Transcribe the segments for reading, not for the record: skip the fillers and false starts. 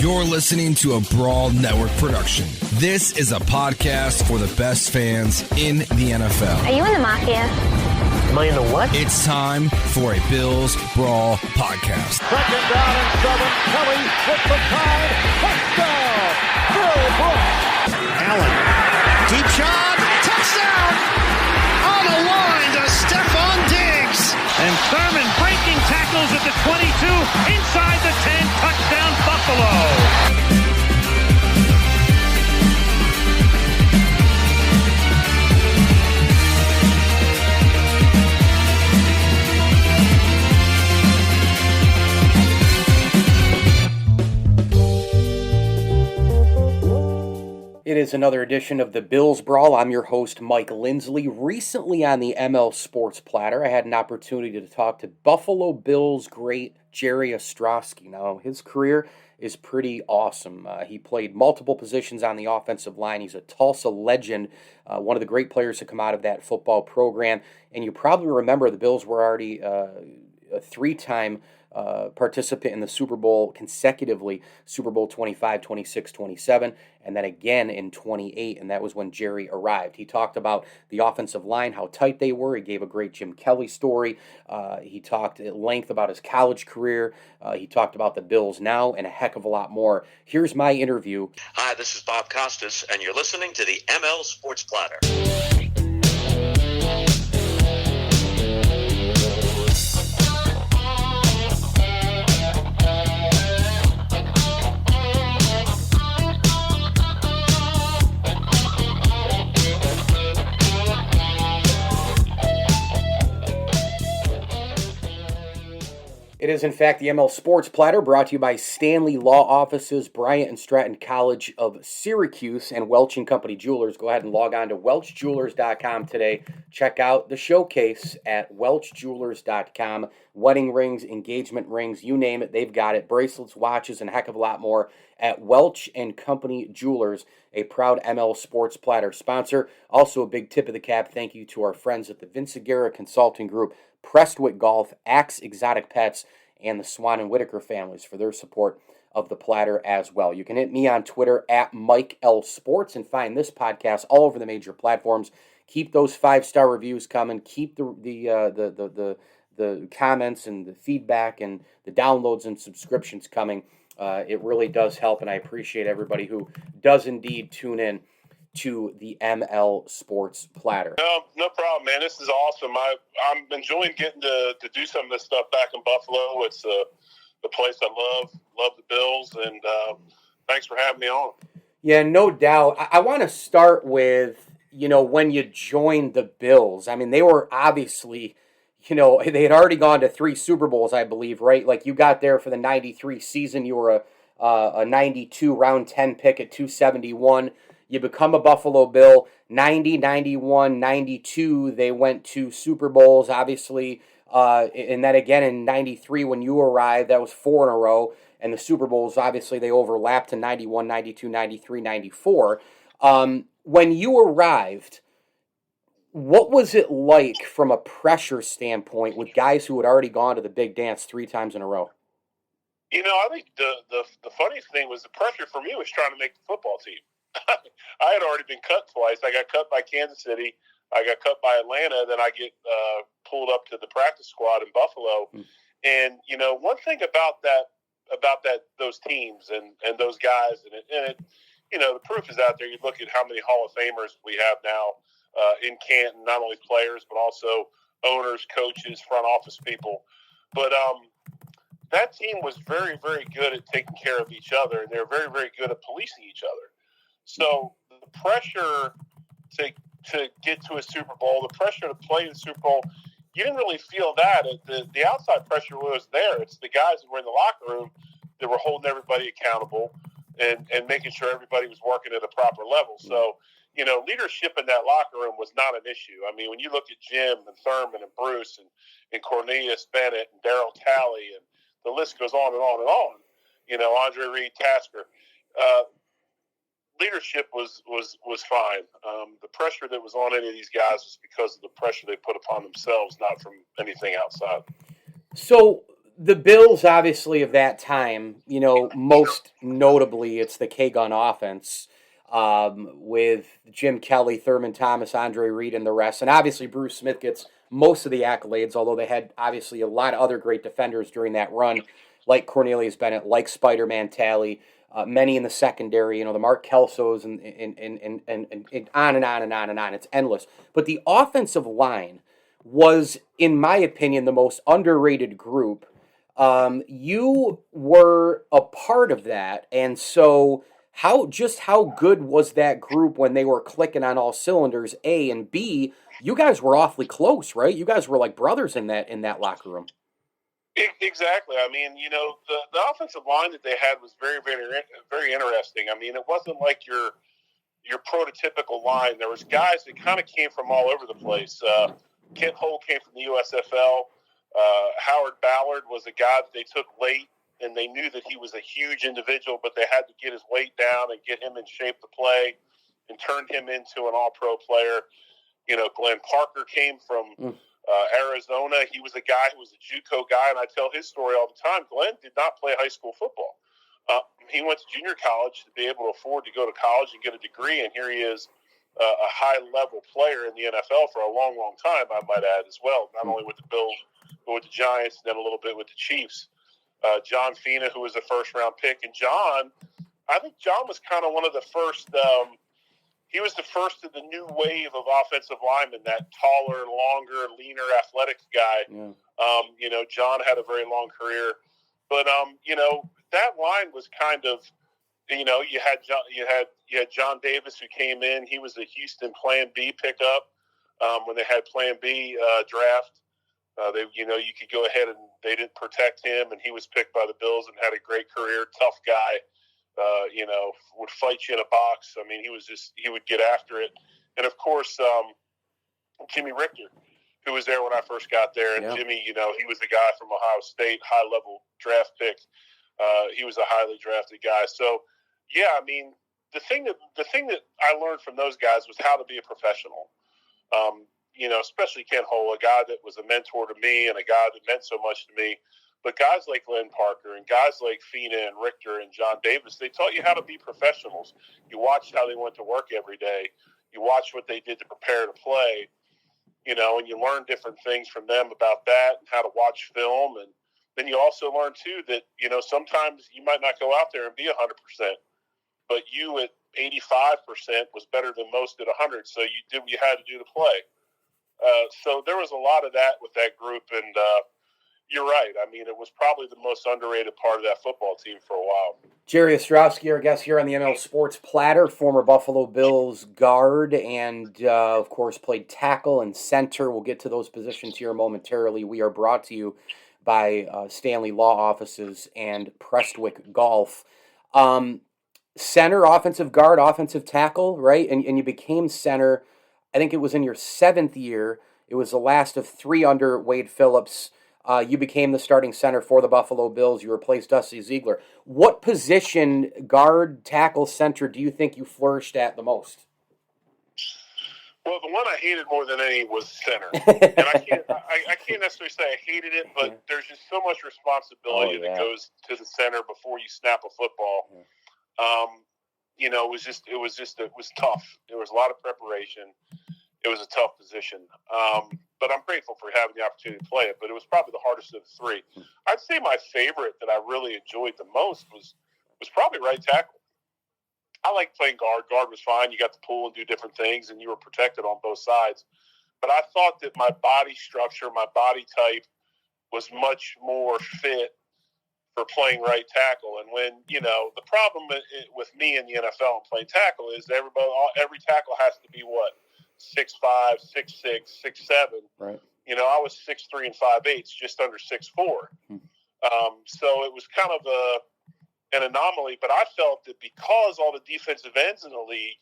You're listening to a Brawl Network production. This is a podcast for the best fans in the NFL. Are you in the Mafia? Am I in the what? It's time for a Bills Brawl podcast. Second down and 7. Kelly with the time. Touchdown! Bill Brooks. Allen. Deep shot. Touchdown! On the line to Stephon Diggs. And Thurman breaking tackles at the 22. Inside the 10. Touchdown Buffalo. It is another edition of the Bills Brawl. I'm your host, Mike Lindsley. Recently on the ML Sports Platter, I had an opportunity to talk to Buffalo Bills great Jerry Ostroski. Now, his career is pretty awesome. He played multiple positions on the offensive line. He's a Tulsa legend, one of the great players to come out of that football program. And you probably remember the Bills were already a three-time participant in the Super Bowl consecutively, Super Bowl 25, 26, 27, and then again in 28, and that was when Jerry arrived. He talked about the offensive line, how tight they were. He gave a great Jim Kelly story. He talked at length about his college career. He talked about the Bills now and a heck of a lot more. Here's my interview. Hi, this is Bob Costas, and you're listening to the ML Sports Platter. It is, in fact, the ML Sports Platter, brought to you by Stanley Law Offices, Bryant and Stratton College of Syracuse, and Welch & Company Jewelers. Go ahead and log on to welchjewelers.com today. Check out the showcase at welchjewelers.com. Wedding rings, engagement rings, you name it, they've got it. Bracelets, watches, and a heck of a lot more at Welch & Company Jewelers, a proud ML Sports Platter sponsor. Also, a big tip of the cap thank you to our friends at the Vince Aguirre Consulting Group, Prestwick Golf, Axe Exotic Pets, and the Swan and Whitaker families for their support of the platter as well. You can hit me on Twitter at Mike L Sports and find this podcast all over the major platforms. Keep those 5-star reviews coming. Keep the comments and the feedback and the downloads and subscriptions coming. It really does help, and I appreciate everybody who does indeed tune in to the ML Sports Platter. No problem, man. This is awesome. I'm enjoying getting to do some of this stuff back in Buffalo. It's the place I love the Bills, and thanks for having me on. Yeah, no doubt. I want to start with, when you joined the Bills. I mean, they were obviously, they had already gone to 3 Super Bowls, I believe, right? Like, you got there for the 93 season. You were a 92 round 10 pick at 271. You become a Buffalo Bill. 90, 91, 92, they went to Super Bowls, obviously. And then again in 93 when you arrived, that was 4 in a row. And the Super Bowls, obviously, they overlapped to 91, 92, 93, 94. When you arrived, what was it like from a pressure standpoint with guys who had already gone to the big dance 3 times in a row? I think the funniest thing was the pressure for me was trying to make the football team. I had already been cut twice. I got cut by Kansas City. I got cut by Atlanta. Then I get pulled up to the practice squad in Buffalo. And one thing about those teams and those guys, and it the proof is out there. You look at how many Hall of Famers we have now in Canton, not only players but also owners, coaches, front office people. But that team was very, very good at taking care of each other, and they were very, very good at policing each other. So the pressure to get to a Super Bowl, the pressure to play in the Super Bowl, you didn't really feel that. The outside pressure was there. It's the guys that were in the locker room that were holding everybody accountable and making sure everybody was working at a proper level. So, leadership in that locker room was not an issue. I mean, when you look at Jim and Thurman and Bruce and Cornelius Bennett and Darryl Talley, and the list goes on and on and on, Andre Reed, Tasker, leadership was fine. The pressure that was on any of these guys was because of the pressure they put upon themselves, not from anything outside. So the Bills, obviously, of that time, most notably, it's the K-Gun offense with Jim Kelly, Thurman Thomas, Dell Reed, and the rest. And obviously, Bruce Smith gets most of the accolades, although they had, obviously, a lot of other great defenders during that run, like Cornelius Bennett, like Spider-Man Talley, many in the secondary, the Mark Kelsos, and on and on and on and on. It's endless. But the offensive line was, in my opinion, the most underrated group. You were a part of that, and so how good was that group when they were clicking on all cylinders, A, and B, you guys were awfully close, right? You guys were like brothers in that locker room. Exactly. I mean, the offensive line that they had was very, very, very interesting. I mean, it wasn't like your prototypical line. There was guys that kind of came from all over the place. Kent Hull came from the USFL. Howard Ballard was a guy that they took late, and they knew that he was a huge individual, but they had to get his weight down and get him in shape to play and turned him into an all-pro player. Glenn Parker came from Arizona. He was a guy who was a JUCO guy, and I tell his story all the time. Glenn did not play high school football. He went to junior college to be able to afford to go to college and get a degree, and here he is, a high-level player in the NFL for a long, long time, I might add, as well, not only with the Bills, but with the Giants, and then a little bit with the Chiefs. John Fina, who was a first-round pick. And I think John was kind of one of the first he was the first of the new wave of offensive linemen, that taller, longer, leaner, athletic guy. Yeah. John had a very long career. But, that line was kind of, you had John Davis, who came in. He was a Houston Plan B pickup when they had Plan B draft. You could go ahead, and they didn't protect him, and he was picked by the Bills and had a great career. Tough guy, would fight you in a box. I mean, he would get after it. And of course, Jimmy Richter, who was there when I first got there, and Jimmy, he was a guy from Ohio State, high level draft pick. He was a highly drafted guy. So, yeah, I mean, the thing that I learned from those guys was how to be a professional. Especially Kent Hull, a guy that was a mentor to me and a guy that meant so much to me. But guys like Glenn Parker and guys like Fina and Richter and John Davis, they taught you how to be professionals. You watched how they went to work every day. You watched what they did to prepare to play, and you learned different things from them about that and how to watch film. And then you also learn, too, that, sometimes you might not go out there and be 100%, but you at 85% was better than most at 100, so you did what you had to do to play. So there was a lot of that with that group, and you're right. I mean, it was probably the most underrated part of that football team for a while. Jerry Ostroski, our guest here on the ML Sports Platter, former Buffalo Bills guard, and, of course, played tackle and center. We'll get to those positions here momentarily. We are brought to you by Stanley Law Offices and Prestwick Golf. Center, offensive guard, offensive tackle, right? And you became center, I think it was in your 7th year. It was the last of 3 under Wade Phillips. You became the starting center for the Buffalo Bills. You replaced Dusty Ziegler. What position, guard, tackle, center, do you think you flourished at the most? Well, the one I hated more than any was center. And I can't necessarily say I hated it, but there's just so much responsibility that goes to the center before you snap a football. It was tough. There was a lot of preparation. It was a tough position. But I'm grateful for having the opportunity to play it. But it was probably the hardest of the 3. I'd say my favorite that I really enjoyed the most was probably right tackle. I liked playing guard. Guard was fine. You got to pull and do different things, and you were protected on both sides. But I thought that my body structure, my body type was much more fit for playing right tackle. And when, the problem with me in the NFL and playing tackle is every tackle has to be what? 6'5", 6'6", 6'7". Right. I was 6'3" and 5/8, just under 6'4". So it was kind of an anomaly, but I felt that because all the defensive ends in the league,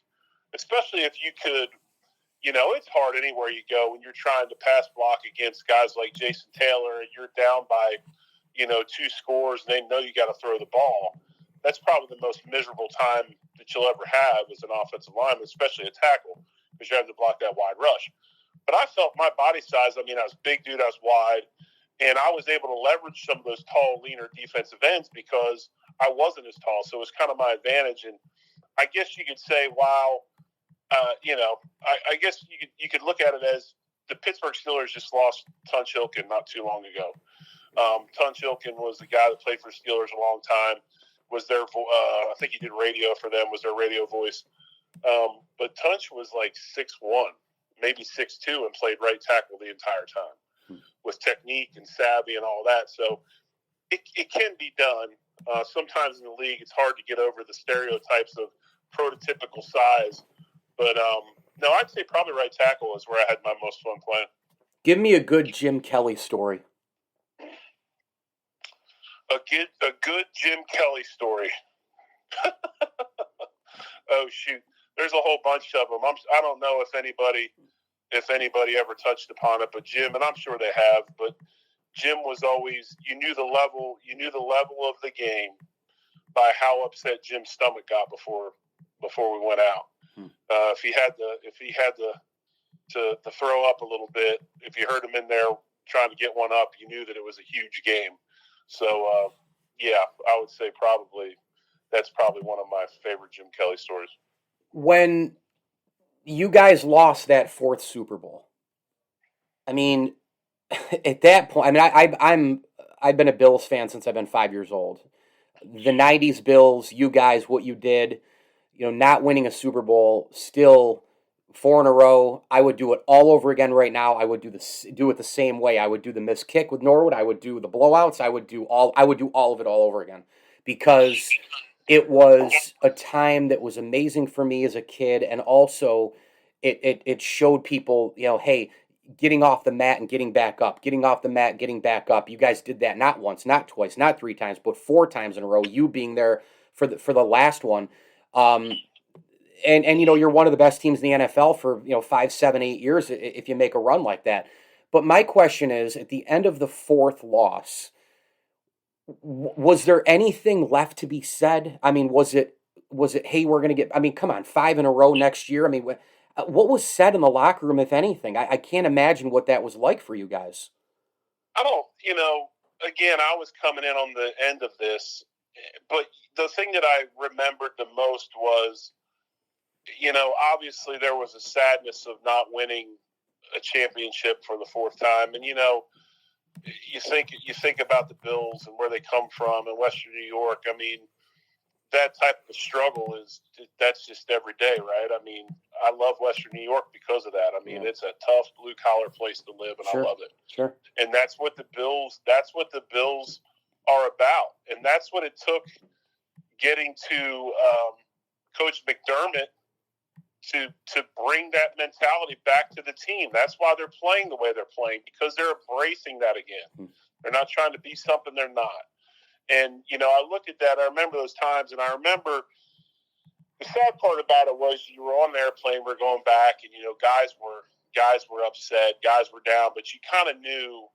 especially if you could, it's hard anywhere you go when you're trying to pass block against guys like Jason Taylor and you're down by, 2 scores and they know you got to throw the ball. That's probably the most miserable time that you'll ever have as an offensive lineman, especially a tackle, because you have to block that wide rush. But I felt my body size, I was a big dude, I was wide, And I was able to leverage some of those tall, leaner defensive ends because I wasn't as tall. So it was kind of my advantage. And I guess you could say, wow, I guess you could look at it as the Pittsburgh Steelers just lost Tunch Ilkin not too long ago. Tunch Ilkin was the guy that played for Steelers a long time, was their, I think he did radio for them, was their radio voice. But Tunch was like 6'1", maybe 6'2", and played right tackle the entire time with technique and savvy and all that. So it can be done. Sometimes in the league, it's hard to get over the stereotypes of prototypical size. But, no, I'd say probably right tackle is where I had my most fun playing. Give me a good Jim Kelly story. A good Jim Kelly story. Oh, shoot. There's a whole bunch of them. I don't know if anybody ever touched upon it, but Jim, and I'm sure they have, but Jim was always, you knew the level of the game by how upset Jim's stomach got before we went out. If he had to throw up a little bit, if you heard him in there trying to get one up, you knew that it was a huge game. So, yeah, I would say that's probably one of my favorite Jim Kelly stories. When you guys lost that fourth Super Bowl, I mean, at that point, I mean, I've been a Bills fan since I've been 5 years old. The 90s Bills, you guys, what you did, not winning a Super Bowl, still 4 in a row. I would do it all over again right now. I would do it the same way. I would do the missed kick with Norwood. I would do the blowouts. I would do all of it all over again because it was a time that was amazing for me as a kid, and also it showed people, hey, getting off the mat and getting back up, getting off the mat, getting back up. You guys did that not once, not twice, not 3 times, but 4 times in a row. You being there for the last one. And you're one of the best teams in the NFL for 5, 7, 8 years if you make a run like that. But my question is, at the end of the fourth loss, was there anything left to be said? I mean, was it hey, we're going to get? I mean, come on, 5 in a row next year. I mean, what was said in the locker room, if anything? I can't imagine what that was like for you guys. I don't. Again, I was coming in on the end of this, but the thing that I remembered the most was, obviously there was a sadness of not winning a championship for the 4th time. And, you think about the Bills and where they come from in Western New York. I mean, that type of struggle that's just every day, right? I mean, I love Western New York because of that. I mean, It's a tough blue collar place to live, and Sure. I love it. Sure. And that's what the Bills are about. And that's what it took getting to Coach McDermott to bring that mentality back to the team. That's why they're playing the way they're playing, because they're embracing that again. They're not trying to be something they're not. And, I looked at that. I remember those times, and I remember the sad part about it was you were on the airplane, we're going back, and, guys were upset, guys were down, but you kind of knew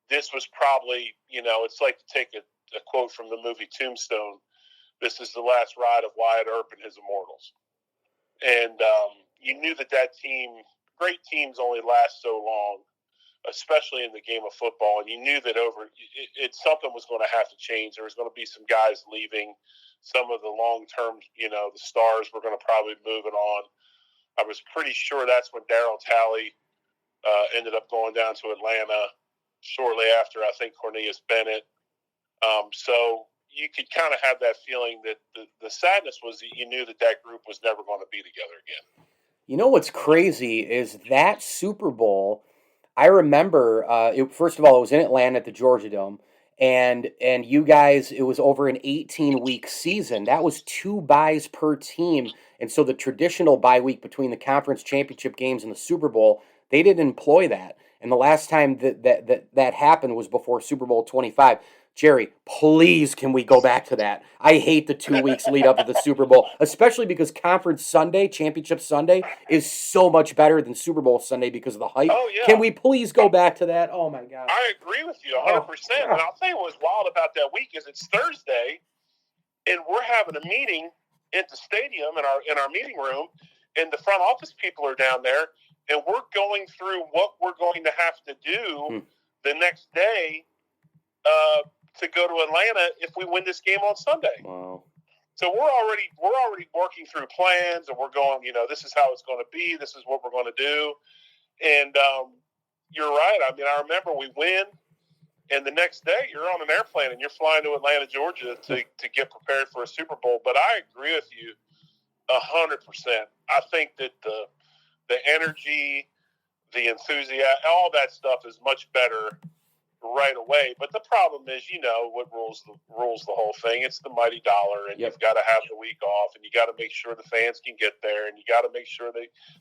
this was probably, it's like to take a quote from the movie Tombstone. This is the last ride of Wyatt Earp and his Immortals. And you knew that team, great teams only last so long, especially in the game of football. And you knew that something was going to have to change. There was going to be some guys leaving. Some of the long-term, the stars were going to probably be moving on. I was pretty sure that's when Darryl Talley ended up going down to Atlanta shortly after, I think, Cornelius Bennett. So you could kind of have that feeling that the sadness was that you knew that group was never going to be together again. You know what's crazy is that Super Bowl, I remember, first of all, it was in Atlanta at the Georgia Dome, and you guys, it was over an 18-week season. That was 2 byes per team, and so the traditional bye week between the conference championship games and the Super Bowl, they didn't employ that. And the last time that happened was before Super Bowl 25. Jerry, please, can we go back to that? I hate the 2 weeks lead up to the Super Bowl, especially because Conference Sunday, Championship Sunday, is so much better than Super Bowl Sunday because of the hype. Oh, yeah. Can we please go back to that? Oh, my God. I agree with you 100%. And I'll tell you what's wild about that week is it's Thursday, and we're having a meeting at the stadium in our meeting room, and the front office people are down there, and we're going through what we're going to have to do the next day to go to Atlanta if we win this game on Sunday. Wow. So we're already working through plans, and we're going, this is how it's going to be. This is what we're going to do. And you're right. I mean, I remember we win, and the next day you're on an airplane and you're flying to Atlanta, Georgia to get prepared for a Super Bowl. But I agree with you 100%. I think that the energy, the enthusiasm, all that stuff is much better right away. But the problem is, what rules the whole thing. It's the mighty dollar, and you've got to have the week off, and you got to make sure the fans can get there, and you got to make sure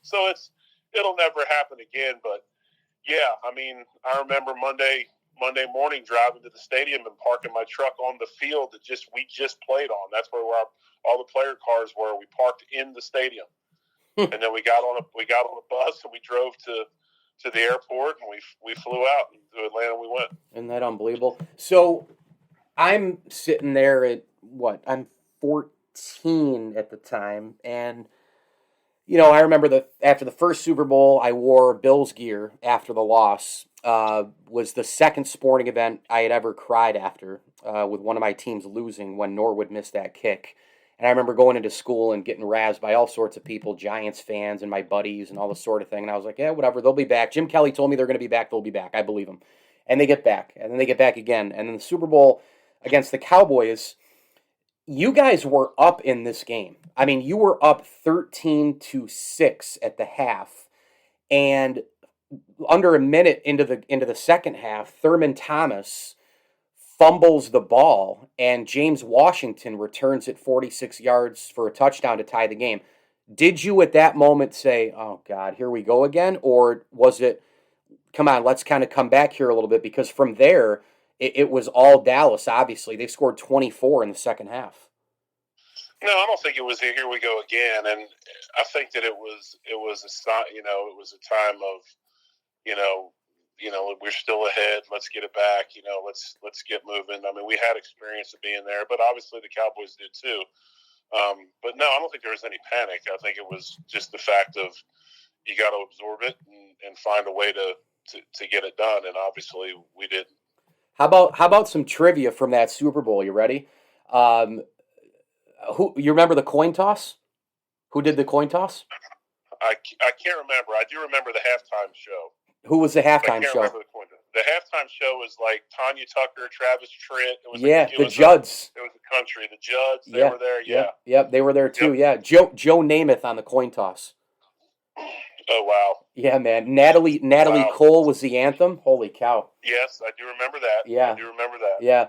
so it'll never happen again. But yeah, I mean, I remember Monday morning driving to the stadium and parking my truck on the field that we just played on. That's where all the player cars were. We parked in the stadium, and then we got on a bus and we drove to the airport, and we flew out to Atlanta. And we went. Isn't that unbelievable? So I'm sitting there at I'm 14 at the time, and I remember after the first Super Bowl, I wore Bills gear after the loss. Was the second sporting event I had ever cried after, with one of my teams losing when Norwood missed that kick. And I remember going into school and getting razzed by all sorts of people, Giants fans and my buddies and all this sort of thing. And I was like, yeah, whatever, they'll be back. Jim Kelly told me they're going to be back. They'll be back. I believe him. And they get back. And then they get back again. And then the Super Bowl against the Cowboys, you guys were up in this game. I mean, you were up 13-6 at the half. And under a minute into the second half, Thurman Thomas fumbles the ball, and James Washington returns it 46 yards for a touchdown to tie the game. Did you at that moment say, oh, God, here we go again? Or was it, come on, let's kind of come back here a little bit? Because from there, it was all Dallas, obviously. They scored 24 in the second half. No, I don't think it was here we go again. And I think that it was a sign, it was a time of, we're still ahead. Let's get it back. Let's get moving. I mean, we had experience of being there, but obviously the Cowboys did too. But no, I don't think there was any panic. I think it was just the fact of you got to absorb it and find a way to get it done. And obviously we didn't. How about some trivia from that Super Bowl? You ready? Who you remember the coin toss? Who did the coin toss? I can't remember. I do remember the halftime show. Who was the halftime show? The halftime show was like Tanya Tucker, Travis Tritt. The Judds. It was the country. The Judds. They were there. Yeah. Yep. They were there too. Yep. Yeah. Joe Namath on the coin toss. Oh wow. Yeah, man. Natalie wow. Cole was the anthem. Holy cow. Yes, I do remember that. Yeah. I do remember that. Yeah.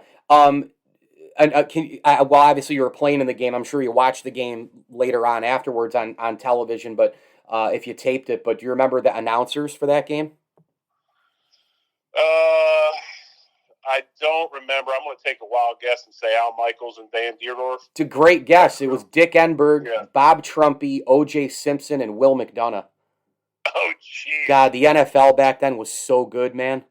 Well, obviously you were playing in the game. I'm sure you watched the game later on afterwards on television, but if you taped it. But do you remember the announcers for that game? I don't remember. I'm going to take a wild guess and say Al Michaels and Van Deerdorf. It's a great guess. It was Dick Enberg, Bob Trumpy, O.J. Simpson, and Will McDonough. Oh, jeez. God, the NFL back then was so good, man.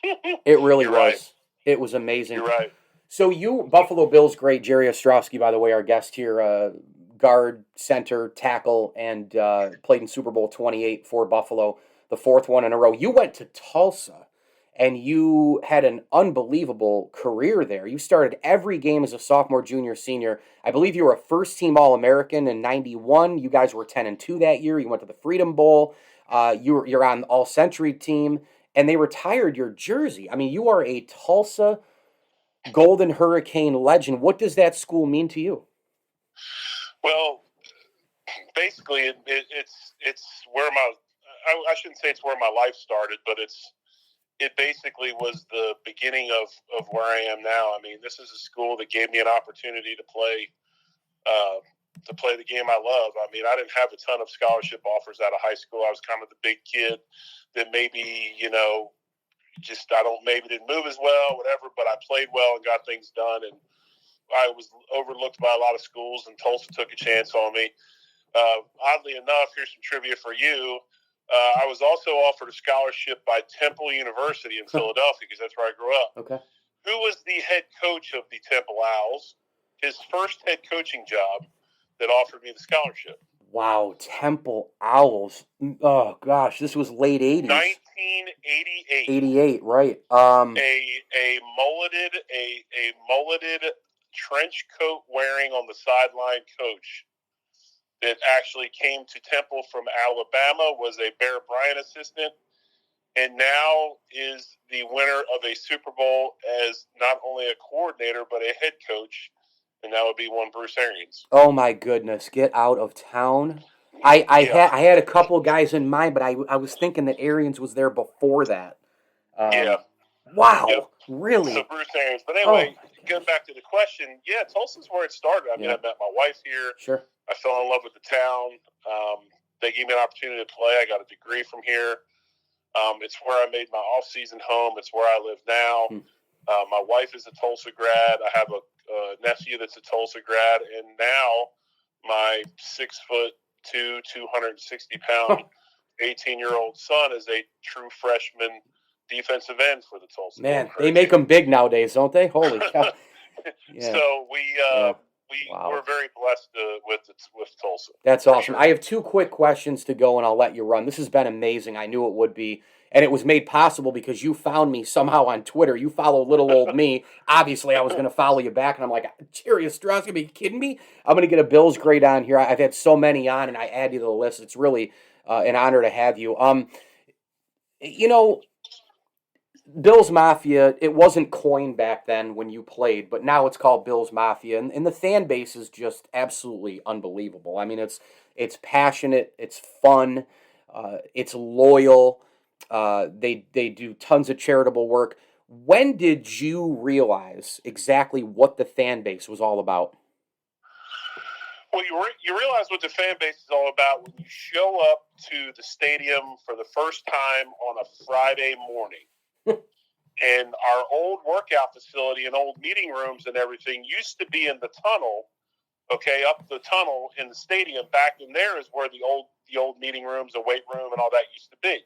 It really was. Right. It was amazing. You're right. So you, Buffalo Bills great, Jerry Ostroski, by the way, our guest here, guard, center, tackle, and played in Super Bowl XXVIII for Buffalo, the fourth one in a row. You went to Tulsa, and you had an unbelievable career there. You started every game as a sophomore, junior, senior. I believe you were a first-team All-American in '91. You guys were 10-2 that year. You went to the Freedom Bowl. You're on the All-Century team, and they retired your jersey. I mean, you are a Tulsa Golden Hurricane legend. What does that school mean to you? Well, basically, it's where I shouldn't say it's where my life started, but it basically was the beginning of where I am now. I mean, this is a school that gave me an opportunity to play the game I love. I mean, I didn't have a ton of scholarship offers out of high school. I was kind of the big kid that maybe, maybe didn't move as well, whatever, but I played well and got things done. And I was overlooked by a lot of schools, and Tulsa took a chance on me. Oddly enough, here's some trivia for you. I was also offered a scholarship by Temple University in Philadelphia, because that's where I grew up. Okay. Who was the head coach of the Temple Owls? His first head coaching job that offered me the scholarship. Wow, Temple Owls. Oh gosh, this was late 80s. 1988. 88, right. A mulleted trench coat wearing on the sideline coach that actually came to Temple from Alabama, was a Bear Bryant assistant, and now is the winner of a Super Bowl as not only a coordinator but a head coach, and that would be one Bruce Arians. Oh my goodness, get out of town. I had a couple guys in mind, but I was thinking that Arians was there before that. Wow, Yep. really? So Bruce Arians. But anyway, going back to the question, Tulsa's where it started. I mean, I met my wife here. Sure. I fell in love with the town. They gave me an opportunity to play. I got a degree from here. It's where I made my off-season home. It's where I live now. My wife is a Tulsa grad. I have a nephew that's a Tulsa grad. And now my 6'2", 260-pound, 18-year-old son is a true freshman defensive end for the Tulsa. Man, they make them big nowadays, don't they? Holy cow. Yeah. So we're very blessed with Tulsa. That's awesome. Sure. I have two quick questions to go, and I'll let you run. This has been amazing. I knew it would be. And it was made possible because you found me somehow on Twitter. You follow little old me. Obviously, I was going to follow you back, and I'm like, Jerry Ostroski, are you kidding me? I'm going to get a Bills grade on here. I've had so many on, and I add you to the list. It's really an honor to have you. Bills Mafia, it wasn't coined back then when you played, but now it's called Bills Mafia, and the fan base is just absolutely unbelievable. I mean, it's passionate, it's fun, it's loyal. They do tons of charitable work. When did you realize exactly what the fan base was all about? Well, you realize what the fan base is all about when you show up to the stadium for the first time on a Friday morning. And our old workout facility and old meeting rooms and everything used to be in the tunnel, up the tunnel in the stadium. Back in there is where the old meeting rooms, the weight room, and all that used to be.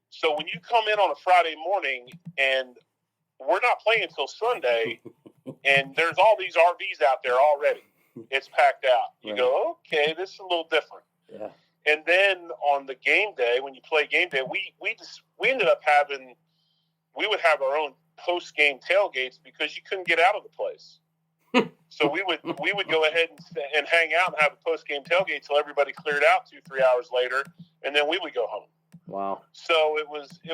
So when you come in on a Friday morning and we're not playing until Sunday, and there's all these RVs out there already, it's packed out. You go, okay, this is a little different. Yeah. And then on the game day, when you play game day, we ended up having. We would have our own post-game tailgates because you couldn't get out of the place. So we would go ahead and hang out and have a post-game tailgate till everybody cleared out 2-3 hours later, and then we would go home. Wow! So it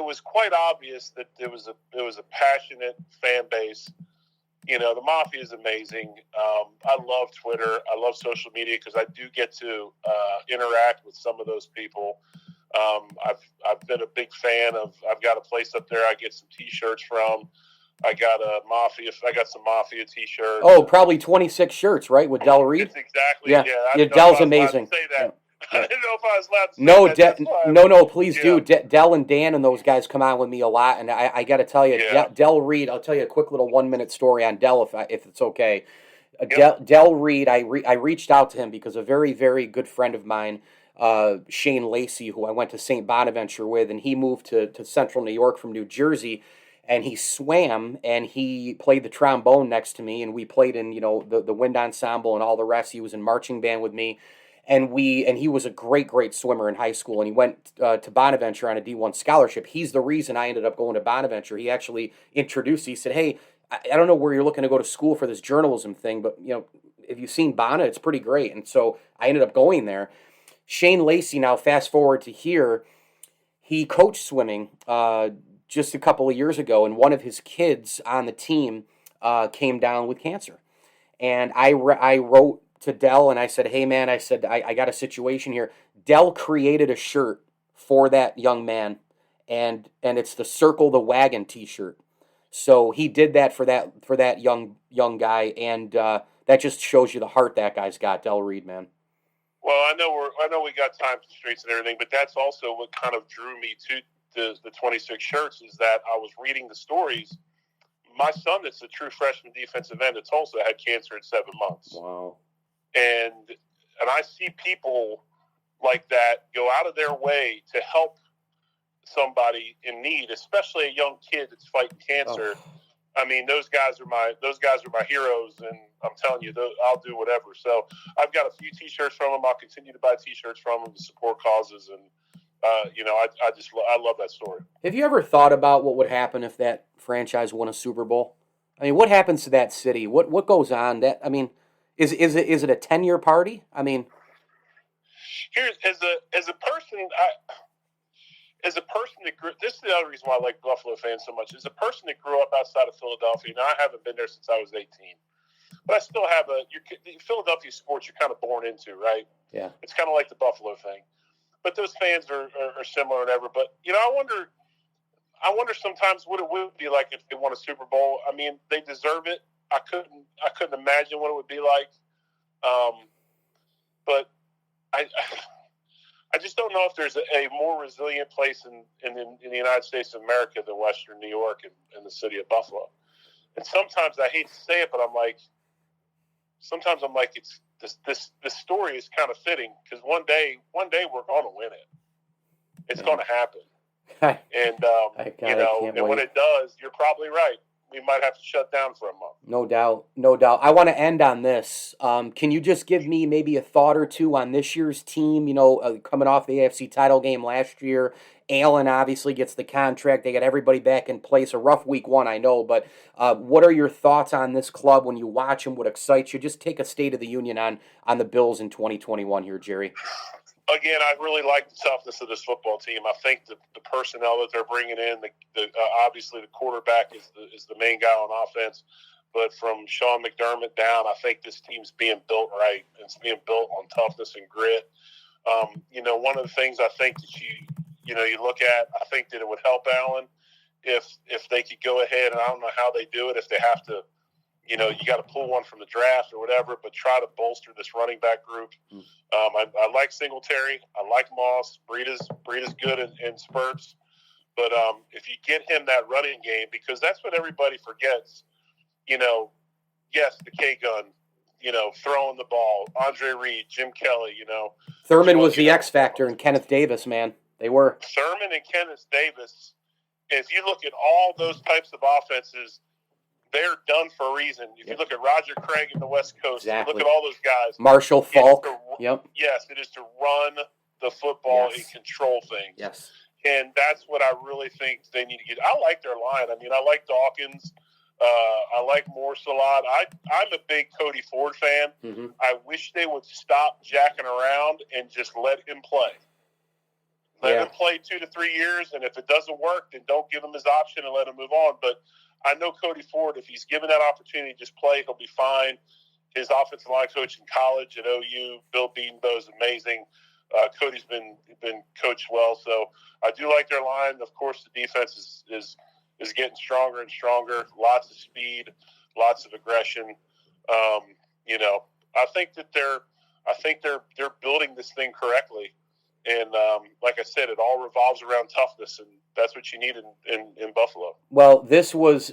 was quite obvious that it was a passionate fan base. The Mafia is amazing. I love Twitter. I love social media because I do get to interact with some of those people. I've been a big fan of. I've got a place up there I get some T-shirts from. I got some Mafia T-shirts. Oh, probably 26 shirts, right? With Dell Reed. It's exactly. Yeah. Yeah. Dell's amazing. Say that. Yeah. I didn't know if I was allowed to say that. No, please do. Dell and Dan and those guys come on with me a lot, and I got to tell you, Dell Reed. I'll tell you a quick little 1-minute story on Dell, if it's okay. Dell Reed. I reached out to him because a very, very good friend of mine, Shane Lacey, who I went to St. Bonaventure with, and he moved to Central New York from New Jersey, and he swam and he played the trombone next to me, and we played in the wind ensemble and all the rest. He was in marching band with me. And he was a great swimmer in high school, and he went to Bonaventure on a D1 scholarship. He's the reason I ended up going to Bonaventure. He actually introduced. He said, "Hey, I don't know where you're looking to go to school for this journalism thing, but if you've seen Bona, it's pretty great." And so I ended up going there. Shane Lacey. Now, fast forward to here, he coached swimming just a couple of years ago, and one of his kids on the team came down with cancer, and I wrote to Dell and I said, "Hey man," I said, I got a situation here. Dell created a shirt for that young man, and it's the Circle the Wagon T-shirt. So he did that for that young guy, and that just shows you the heart that guy's got, Dell Reed, man. Well, I know we got time constraints and everything, but that's also what kind of drew me to the 26 shirts is that I was reading the stories. My son, that's a true freshman defensive end at Tulsa, had cancer at 7 months. Wow. And I see people like that go out of their way to help somebody in need, especially a young kid that's fighting cancer. I mean, those guys are my heroes, and I'm telling you, I'll do whatever. So I've got a few T-shirts from them. I'll continue to buy T-shirts from them to support causes, and I love that story. Have you ever thought about what would happen if that franchise won a Super Bowl? I mean, what happens to that city? What goes on? That I mean, is it a 10-year party? I mean, here's as a person that grew. This is the other reason why I like Buffalo fans so much. As a person that grew up outside of Philadelphia, now I haven't been there since I was 18, but I still have the Philadelphia sports you're kind of born into, right? Yeah, it's kind of like the Buffalo thing. But those fans are similar and ever. But I wonder sometimes what it would be like if they won a Super Bowl. I mean, they deserve it. I couldn't imagine what it would be like. But I just don't know if there's a more resilient place in the United States of America than Western New York and the city of Buffalo. And sometimes I hate to say it, but sometimes I'm like it's this story is kind of fitting because one day we're going to win it. It's going to happen. And and when it does, you're probably right. We might have to shut down for a month. No doubt. I want to end on this. Can you just give me maybe a thought or two on this year's team? Coming off the AFC title game last year, Allen obviously gets the contract. They got everybody back in place. A rough week one, I know, but what are your thoughts on this club when you watch them? What excites you? Just take a State of the Union on the Bills in 2021 here, Jerry. Again, I really like the toughness of this football team. I think the personnel that they're bringing in, obviously the quarterback is the main guy on offense. But from Sean McDermott down, I think this team's being built right. It's being built on toughness and grit. One of the things I think that you look at, I think that it would help Allen if they could go ahead, and I don't know how they do it, if they have to, you got to pull one from the draft or whatever, but try to bolster this running back group. I like Singletary. I like Moss. Breed is good in spurts. But if you get him that running game, because that's what everybody forgets, yes, the K-gun, throwing the ball, Andre Reed, Jim Kelly, Thurman was the X factor, and Kenneth Davis, man. They were. Thurman and Kenneth Davis, if you look at all those types of offenses, they're done for a reason. If you look at Roger Craig in the West Coast, exactly. Look at all those guys. Marshall Falk. Yep. Yes, it is to run the football and control things. Yes. And that's what I really think they need to get. I like their line. I mean, I like Dawkins. I like Morse a lot. I'm a big Cody Ford fan. Mm-hmm. I wish they would stop jacking around and just let him play. Let him play 2 to 3 years, and if it doesn't work, then don't give him his option and let him move on. But I know Cody Ford, if he's given that opportunity to just play, he'll be fine. His offensive line coach in college at OU, Bill Bedenbaugh, is amazing. Cody's been coached well, so I do like their line. Of course, the defense is getting stronger and stronger. Lots of speed, lots of aggression. I think that they're building this thing correctly. And like I said, it all revolves around toughness, and that's what you need in Buffalo. Well, this was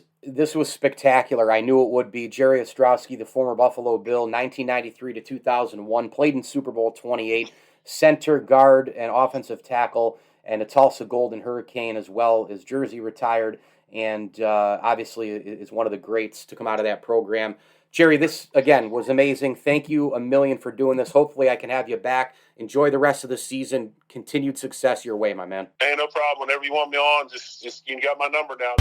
spectacular. I knew it would be. Jerry Ostroski, the former Buffalo Bill, 1993 to 2001, played in Super Bowl XXVIII, center, guard, and offensive tackle, and a Tulsa Golden Hurricane as well. His jersey retired, and obviously is one of the greats to come out of that program. Jerry, this, again, was amazing. Thank you a million for doing this. Hopefully I can have you back. Enjoy the rest of the season. Continued success your way, my man. Hey, no problem. Whenever you want me on, just you got my number down.